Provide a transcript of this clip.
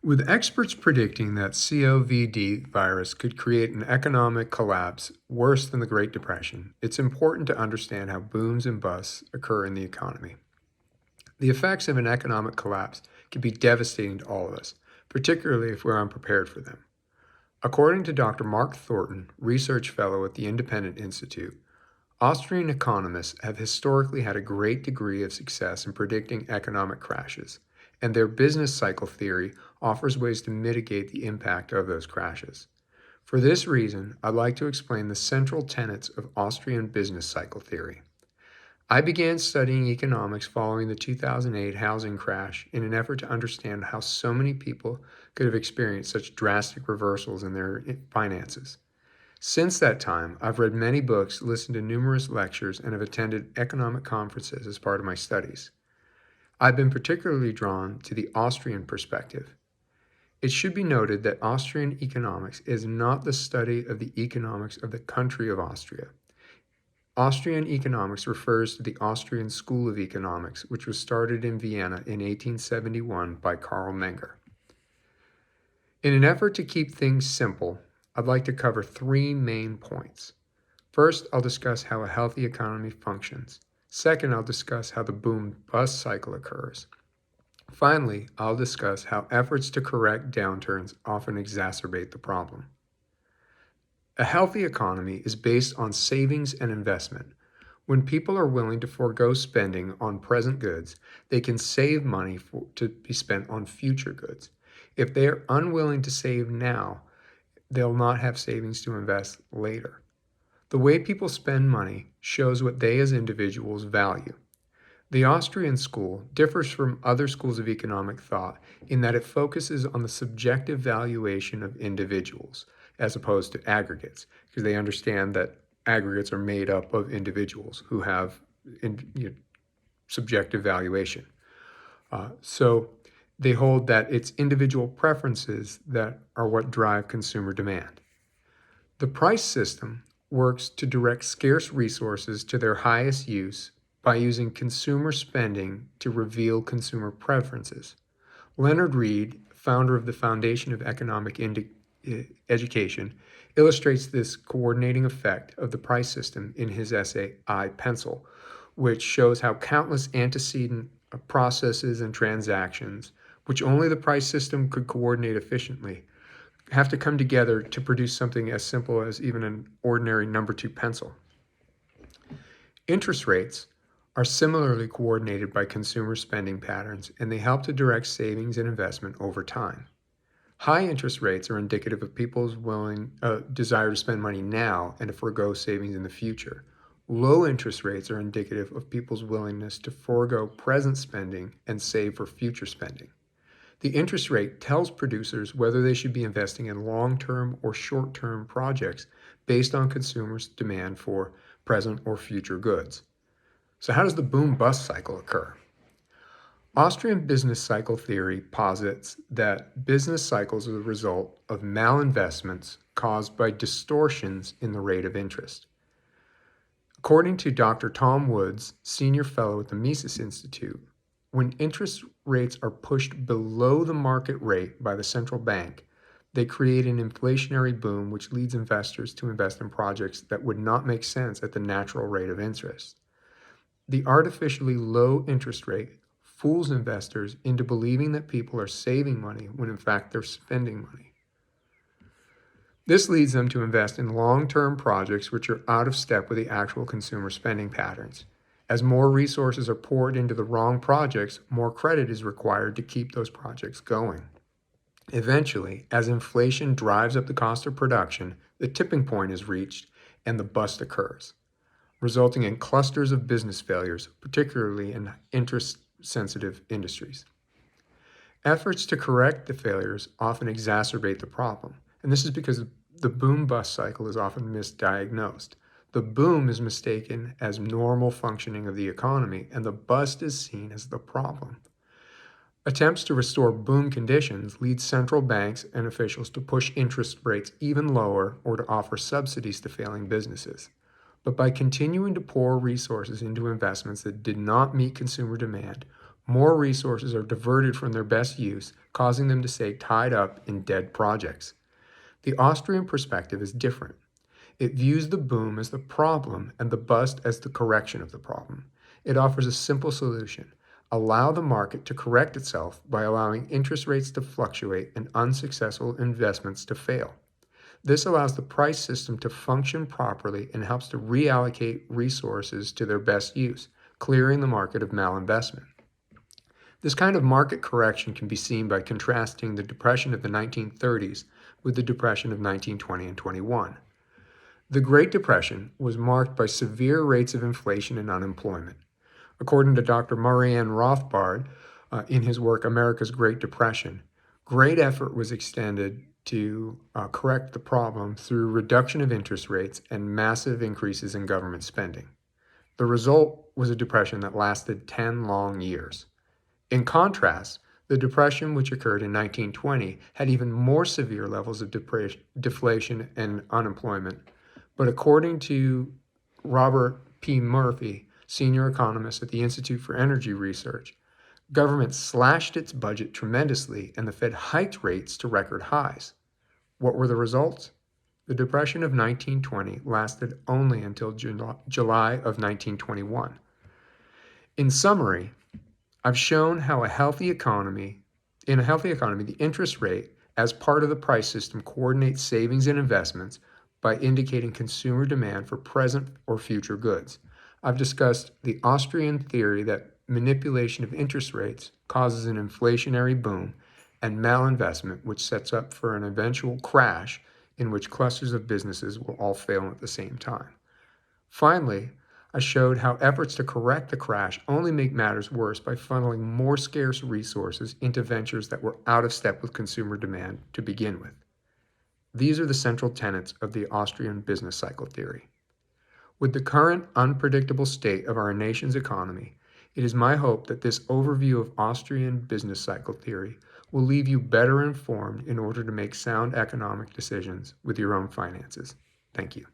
With experts predicting that COVID virus could create an economic collapse worse than the Great Depression, it's important to understand how booms and busts occur in the economy. The effects of an economic collapse can be devastating to all of us, particularly if we're unprepared for them. According to Dr. Mark Thornton, research fellow at the Independent Institute, Austrian economists have historically had a great degree of success in predicting economic crashes, and their business cycle theory offers ways to mitigate the impact of those crashes. For this reason, I'd like to explain the central tenets of Austrian business cycle theory. I began studying economics following the 2008 housing crash in an effort to understand how so many people could have experienced such drastic reversals in their finances. Since that time, I've read many books, listened to numerous lectures, and have attended economic conferences as part of my studies. I've been particularly drawn to the Austrian perspective. It should be noted that Austrian economics is not the study of the economics of the country of Austria. Austrian economics refers to the Austrian School of Economics, which was started in Vienna in 1871 by Karl Menger. In an effort to keep things simple, I'd like to cover three main points. First, I'll discuss how a healthy economy functions. Second, I'll discuss how the boom-bust cycle occurs. Finally, I'll discuss how efforts to correct downturns often exacerbate the problem. A healthy economy is based on savings and investment. When people are willing to forego spending on present goods, they can save money to be spent on future goods. If they are unwilling to save now, they'll not have savings to invest later. The way people spend money shows what they as individuals value. The Austrian school differs from other schools of economic thought in that it focuses on the subjective valuation of individuals as opposed to aggregates, because they understand that aggregates are made up of individuals who have subjective valuation. So they hold that it's individual preferences that are what drive consumer demand. The price system works to direct scarce resources to their highest use by using consumer spending to reveal consumer preferences. Leonard Read, founder of the Foundation of Economic Education, illustrates this coordinating effect of the price system in his essay, I, Pencil, which shows how countless antecedent processes and transactions, which only the price system could coordinate efficiently, have to come together to produce something as simple as even an ordinary number 2 pencil. Interest rates are similarly coordinated by consumer spending patterns, and they help to direct savings and investment over time. High interest rates are indicative of people's desire to spend money now and to forego savings in the future. Low interest rates are indicative of people's willingness to forego present spending and save for future spending. The interest rate tells producers whether they should be investing in long-term or short-term projects based on consumers' demand for present or future goods. So how does the boom-bust cycle occur? Austrian business cycle theory posits that business cycles are the result of malinvestments caused by distortions in the rate of interest. According to Dr. Tom Woods, senior fellow at the Mises Institute, when interest rates are pushed below the market rate by the central bank, they create an inflationary boom which leads investors to invest in projects that would not make sense at the natural rate of interest. The artificially low interest rate fools investors into believing that people are saving money when in fact they're spending money. This leads them to invest in long-term projects which are out of step with the actual consumer spending patterns. As more resources are poured into the wrong projects, more credit is required to keep those projects going. Eventually, as inflation drives up the cost of production, the tipping point is reached and the bust occurs, resulting in clusters of business failures, particularly in interest-sensitive industries. Efforts to correct the failures often exacerbate the problem, and this is because the boom-bust cycle is often misdiagnosed. The boom is mistaken as normal functioning of the economy, and the bust is seen as the problem. Attempts to restore boom conditions lead central banks and officials to push interest rates even lower or to offer subsidies to failing businesses. But by continuing to pour resources into investments that did not meet consumer demand, More resources are diverted from their best use, causing them to stay tied up in dead projects. The Austrian perspective is different. It views the boom as the problem and the bust as the correction of the problem. It offers a simple solution. Allow the market to correct itself by allowing interest rates to fluctuate and unsuccessful investments to fail. This allows the price system to function properly and helps to reallocate resources to their best use, clearing the market of malinvestment. This kind of market correction can be seen by contrasting the depression of the 1930s with the depression of 1920 and 21. The Great Depression was marked by severe rates of inflation and unemployment. According to Dr. Marianne Rothbard, in his work America's Great Depression, great effort was extended to correct the problem through reduction of interest rates and massive increases in government spending. The result was a depression that lasted 10 long years. In contrast, the depression which occurred in 1920 had even more severe levels of deflation and unemployment. But according to Robert P. Murphy, senior economist at the Institute for Energy Research, government slashed its budget tremendously and the Fed hiked rates to record highs. What were the results? The Depression of 1920 lasted only until July of 1921. In summary, I've shown how in a healthy economy, the interest rate as part of the price system coordinates savings and investments by indicating consumer demand for present or future goods. I've discussed the Austrian theory that manipulation of interest rates causes an inflationary boom and malinvestment, which sets up for an eventual crash in which clusters of businesses will all fail at the same time. Finally, I showed how efforts to correct the crash only make matters worse by funneling more scarce resources into ventures that were out of step with consumer demand to begin with. These are the central tenets of the Austrian Business Cycle Theory. With the current unpredictable state of our nation's economy, it is my hope that this overview of Austrian Business Cycle Theory will leave you better informed in order to make sound economic decisions with your own finances. Thank you.